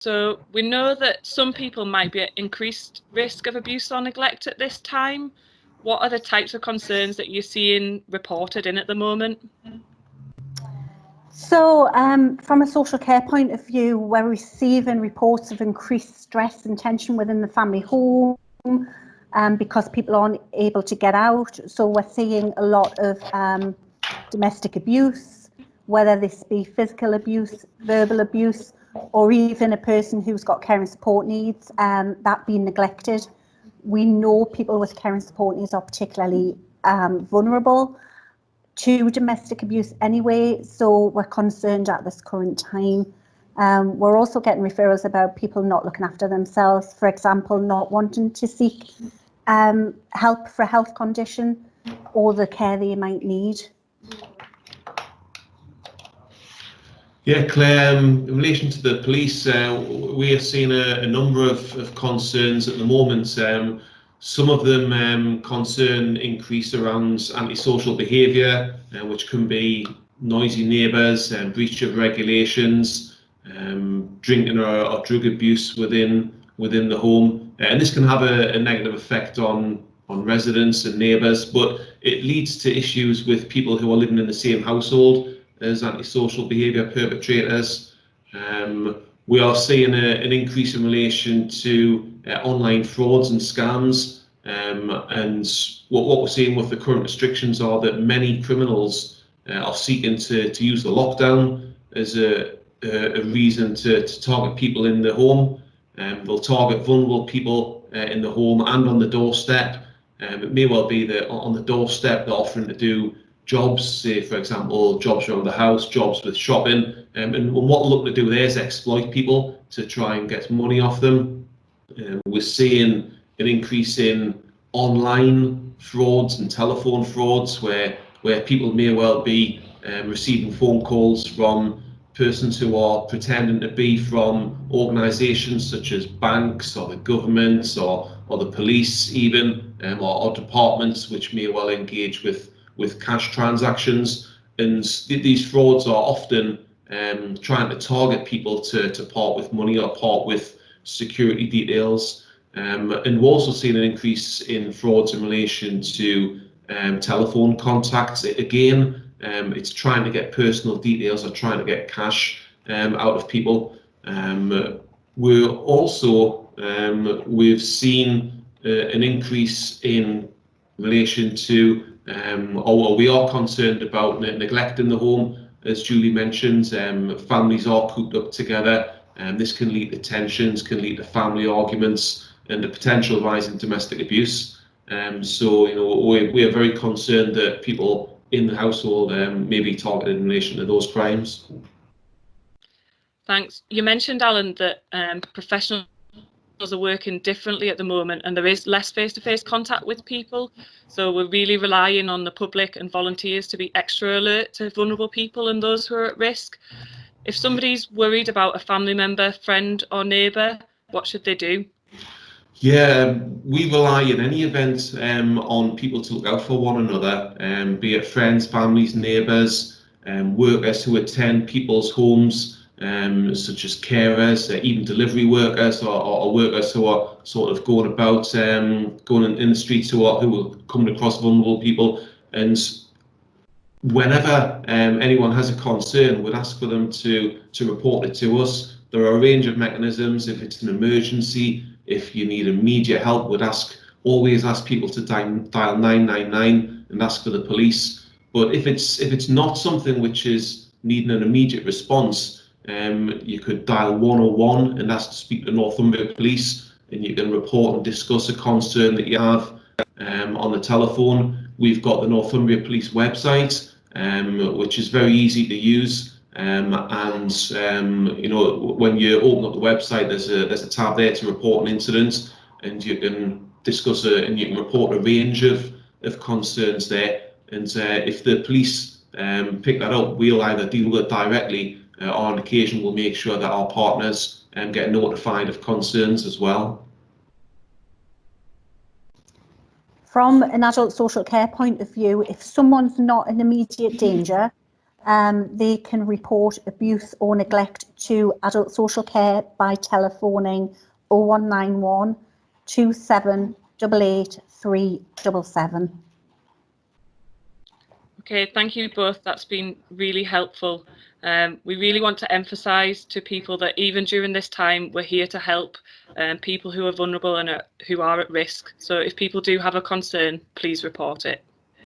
So we know that some people might be at increased risk of abuse or neglect at this time. What are the types of concerns that you're seeing reported in at the moment? So from a social care point of view, we're receiving reports of increased stress and tension within the family home because people aren't able to get out. So we're seeing a lot of domestic abuse, whether this be physical abuse, verbal abuse, or even a person who's got care and support needs, that being neglected. We know people with care and support needs are particularly vulnerable to domestic abuse anyway, so we're concerned at this current time. We're also getting referrals about people not looking after themselves, for example, not wanting to seek help for a health condition or the care they might need. Yeah, Claire, in relation to the police, we are seeing a number of concerns at the moment. Some of them concern increase around antisocial behaviour, which can be noisy neighbours, breach of regulations, drinking or drug abuse within the home, and this can have a negative effect on residents and neighbours, but it leads to issues with people who are living in the same household as antisocial behaviour perpetrators. We are seeing an increase in relation to online frauds and scams, and what we're seeing with the current restrictions are that many criminals are seeking to use the lockdown as a reason to target people in the home. They'll target vulnerable people in the home and on the doorstep. It may well be that on the doorstep they're offering to do jobs, say for example jobs around the house, jobs with shopping, and what they're looking to do there is exploit people to try and get money off them. We're seeing an increase in online frauds and telephone frauds where people may well be receiving phone calls from persons who are pretending to be from organisations such as banks or the government or the police even, or departments which may well engage with cash transactions. And these frauds are often trying to target people to part with money or part with security details. And we're also seeing an increase in frauds in relation to telephone contacts. Again, it's trying to get personal details or trying to get cash out of people. We're also, we've seen an increase in relation to, or we are concerned about neglect in the home. As Julie mentioned, families are cooped up together, and this can lead to tensions, can lead to family arguments, and the potential rise in domestic abuse. So, we are very concerned that people in the household may be targeted in relation to those crimes. Thanks. You mentioned, Alan, that professionals are working differently at the moment and there is less face-to-face contact with people. So we're really relying on the public and volunteers to be extra alert to vulnerable people and those who are at risk. If somebody's worried about a family member, friend or neighbour, what should they do? Yeah, we rely in any event on people to look out for one another, be it friends, families, neighbours, workers who attend people's homes, such as carers, even delivery workers or workers who are sort of going about, going in the streets who are coming across vulnerable people. And whenever anyone has a concern, we'd ask for them to report it to us. There are a range of mechanisms. If it's an emergency, if you need immediate help, we'd always ask people to dial 999 and ask for the police. But if it's not something which is needing an immediate response, you could dial 101 and ask to speak to Northumbria Police, and you can report and discuss a concern that you have on the telephone. We've got the Northumbria Police website, which is very easy to use. And when you open up the website, there's a tab there to report an incident, and you can discuss and you can report a range of concerns there. And if the police pick that up, we'll either deal with it directly, or on occasion we'll make sure that our partners get notified of concerns as well. From an adult social care point of view, if someone's not in immediate danger, They can report abuse or neglect to adult social care by telephoning 0191 2788 377. Okay, thank you both. That's been really helpful. We really want to emphasise to people that even during this time, we're here to help people who are vulnerable and who are at risk. So if people do have a concern, please report it.